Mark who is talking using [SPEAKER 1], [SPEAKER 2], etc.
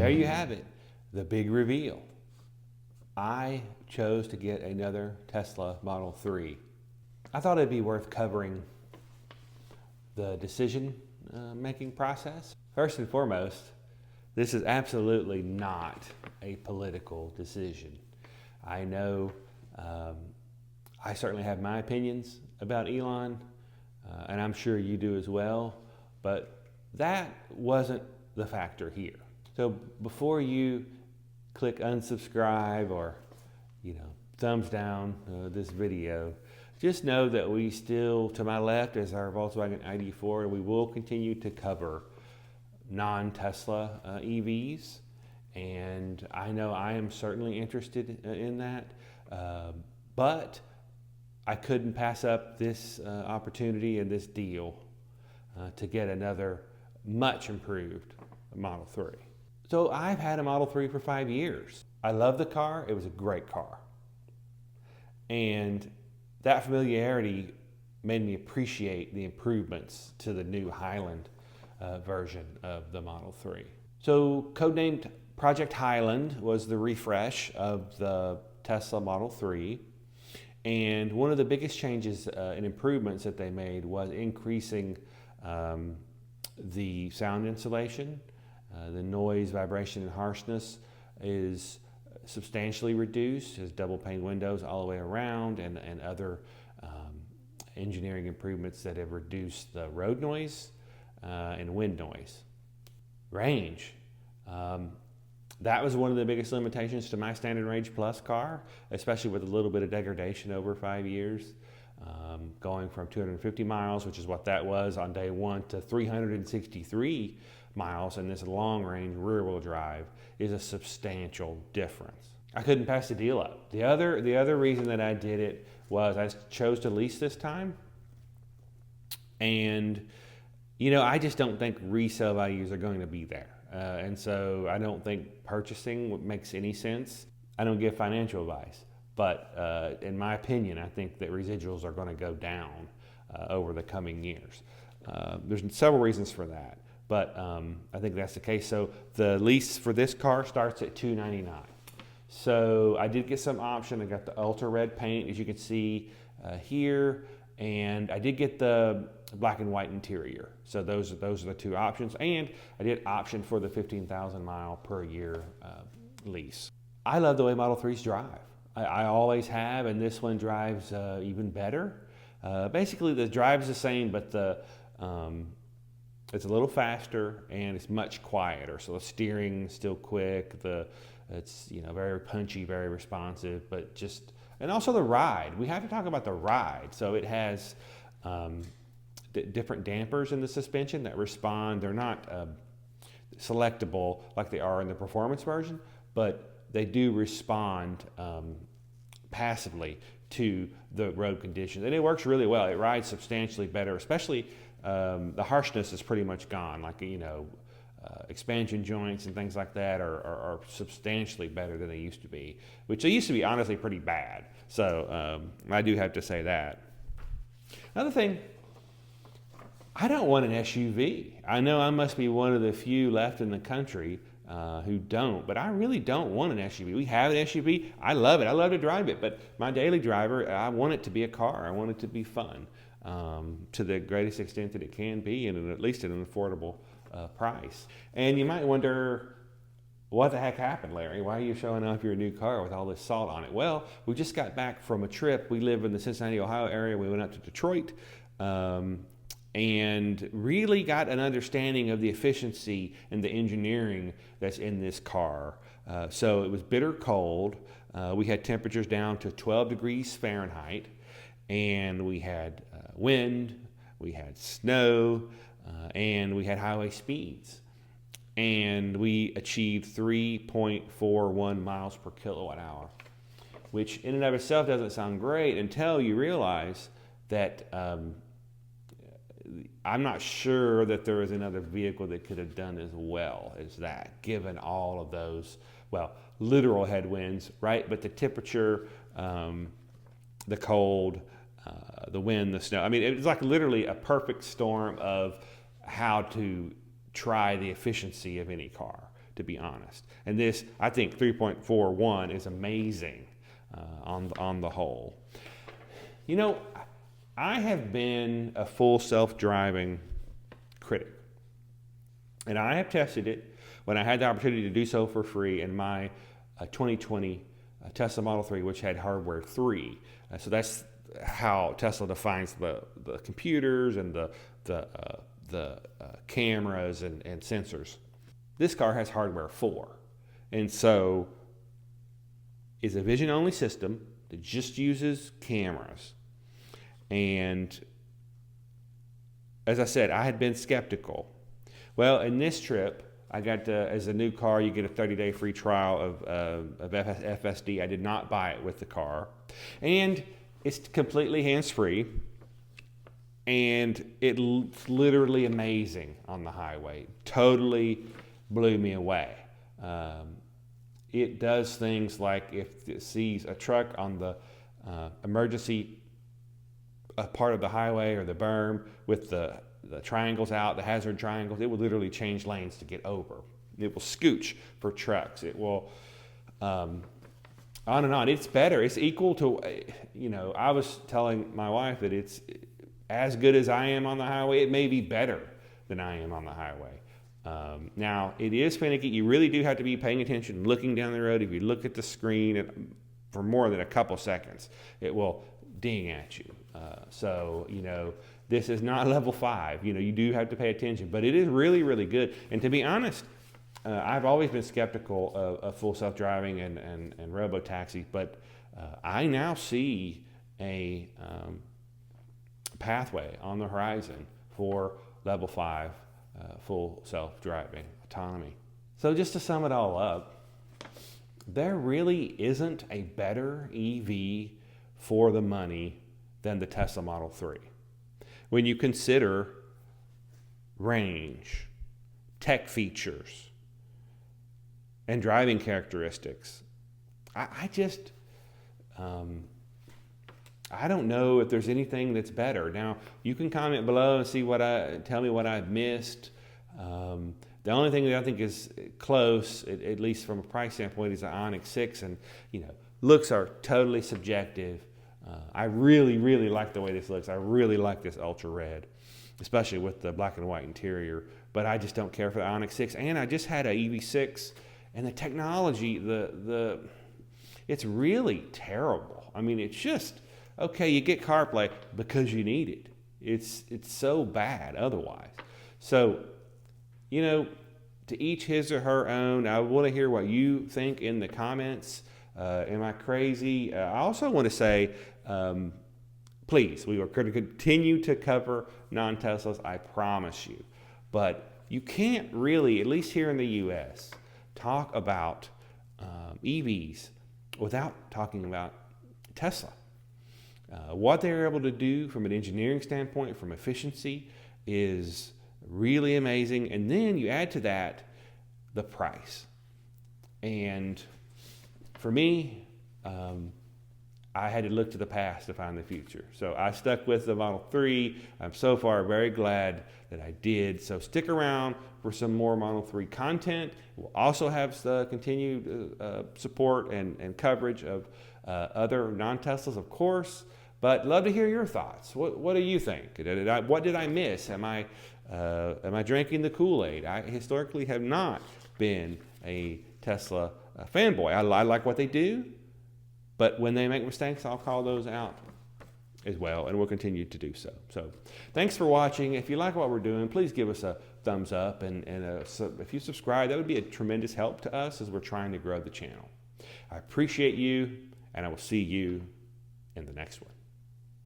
[SPEAKER 1] there you have it, the big reveal. I chose to get another Tesla Model 3. I thought it'd be worth covering the decision making process. First and foremost, this is absolutely not a political decision. I know I certainly have my opinions about Elon, and I'm sure you do as well, but that wasn't the factor here. So before you click unsubscribe or thumbs down this video, just know that we still, to my left is our Volkswagen ID4, and we will continue to cover non-Tesla EVs. And I know I am certainly interested in that, but I couldn't pass up this opportunity and this deal to get another much improved Model 3. So I've had a Model 3 for 5 years. I love the car. It was a great car. And that familiarity made me appreciate the improvements to the new Highland version of the Model 3. So codenamed Project Highland was the refresh of the Tesla Model 3. And one of the biggest changes and improvements that they made was increasing the sound insulation. The noise, vibration, and harshness is substantially reduced. There's double pane windows all the way around, and other engineering improvements that have reduced the road noise and wind noise. Range. That was one of the biggest limitations to my standard range plus car, especially with a little bit of degradation over 5 years. Going from 250 miles, which is what that was on day one, to 363 miles in this long range rear wheel drive is a substantial difference. I couldn't pass the deal up. The other reason that I did it was I chose to lease this time. And I just don't think resale values are going to be there. And so I don't think purchasing makes any sense. I don't give financial advice, but in my opinion, I think that residuals are going to go down over the coming years. There's several reasons for that, but I think that's the case. So the lease for this car starts at $299. So I did get some option. I got the ultra red paint, as you can see here, and I did get the black and white interior. So those are the two options, and I did option for the 15,000 mile per year lease. I love the way Model 3s drive. I always have, and this one drives even better. Basically, the drive's the same, but it's a little faster and it's much quieter. So the steering is still quick. It's very punchy, very responsive, and also the ride. We have to talk about the ride. So it has different dampers in the suspension that respond. They're not selectable like they are in the performance version, but they do respond passively to the road conditions, and it works really well. It rides substantially better, especially the harshness is pretty much gone. Like expansion joints and things like that are substantially better than they used to be, which they used to be honestly pretty bad. So I do have to say that. Another thing, I don't want an SUV. I know I must be one of the few left in the country who don't, but I really don't want an SUV. We have an SUV. I love it. I love to drive it, but my daily driver, I want it to be a car. I want it to be fun to the greatest extent that it can be, and at least at an affordable price. And you might wonder, what the heck happened, Larry? Why are you showing off your new car with all this salt on it? Well, we just got back from a trip. We live in the Cincinnati, Ohio area. We went up to Detroit and really got an understanding of the efficiency and the engineering that's in this car. So it was bitter cold. We had temperatures down to 12 degrees Fahrenheit, and we had wind, we had snow, and we had highway speeds. And we achieved 3.41 miles per kilowatt hour, which in and of itself doesn't sound great until you realize that I'm not sure that there is another vehicle that could have done as well as that, given all of those, literal headwinds, right? But the temperature, the cold, the wind, the snow. I mean, it was like literally a perfect storm of how to try the efficiency of any car to be honest. And this, I think 3.41 is amazing on the whole. You know, I have been a full self-driving critic, and I have tested it when I had the opportunity to do so for free in my 2020 Tesla Model 3, which had hardware 3. So that's how Tesla defines the computers and the cameras and sensors. This car has hardware 4, and so it's a vision-only system that just uses cameras. And as I said, I had been skeptical. Well, in this trip, I got as a new car, you get a 30-day free trial of FSD. I did not buy it with the car, and it's completely hands-free, and it's literally amazing on the highway. Totally blew me away. It does things like if it sees a truck on the emergency part of the highway or the berm with the triangles out, the hazard triangles, it will literally change lanes to get over. It will scooch for trucks. It will, on and on. It's better. It's equal to, you know, I was telling my wife that it's as good as I am on the highway. It may be better than I am on the highway. Now, it is finicky. You really do have to be paying attention, looking down the road. If you look at the screen for more than a couple seconds, it will ding at you. So, you know, this is not level 5. You know, you do have to pay attention, but it is really, really good. And to be honest, I've always been skeptical of full self-driving and robo-taxis, but I now see a pathway on the horizon for level 5 full self-driving autonomy. So just to sum it all up, there really isn't a better EV for the money than the Tesla Model 3. When you consider range, tech features, and driving characteristics, I just, I don't know if there's anything that's better. Now, you can comment below and see tell me what I've missed. The only thing that I think is close, at least from a price standpoint, is the Ioniq 6, and you know, looks are totally subjective. I really, really like the way this looks. I really like this ultra red, especially with the black and white interior. But I just don't care for the Ioniq 6. And I just had a EV6, and the technology, it's really terrible. I mean, it's just okay. You get CarPlay because you need it. It's so bad otherwise. So, you know, to each his or her own. I want to hear what you think in the comments. Am I crazy? I also want to say, please, we are going to continue to cover non-Teslas, I promise you. But you can't really, at least here in the U.S., talk about EVs without talking about Tesla. What they're able to do from an engineering standpoint, from efficiency, is really amazing. And then you add to that the price. And for me, I had to look to the past to find the future. So I stuck with the Model 3. I'm so far very glad that I did. So stick around for some more Model 3 content. We'll also have continued support and coverage of other non-Teslas, of course. But love to hear your thoughts. What do you think? What did I miss? Am I drinking the Kool-Aid? I historically have not been a Tesla fanboy. I like what they do, but when they make mistakes, I'll call those out as well, and we'll continue to do so. So thanks for watching. If you like what we're doing, please give us a thumbs up, and if you subscribe, that would be a tremendous help to us as we're trying to grow the channel. I appreciate you, and I will see you in the next one.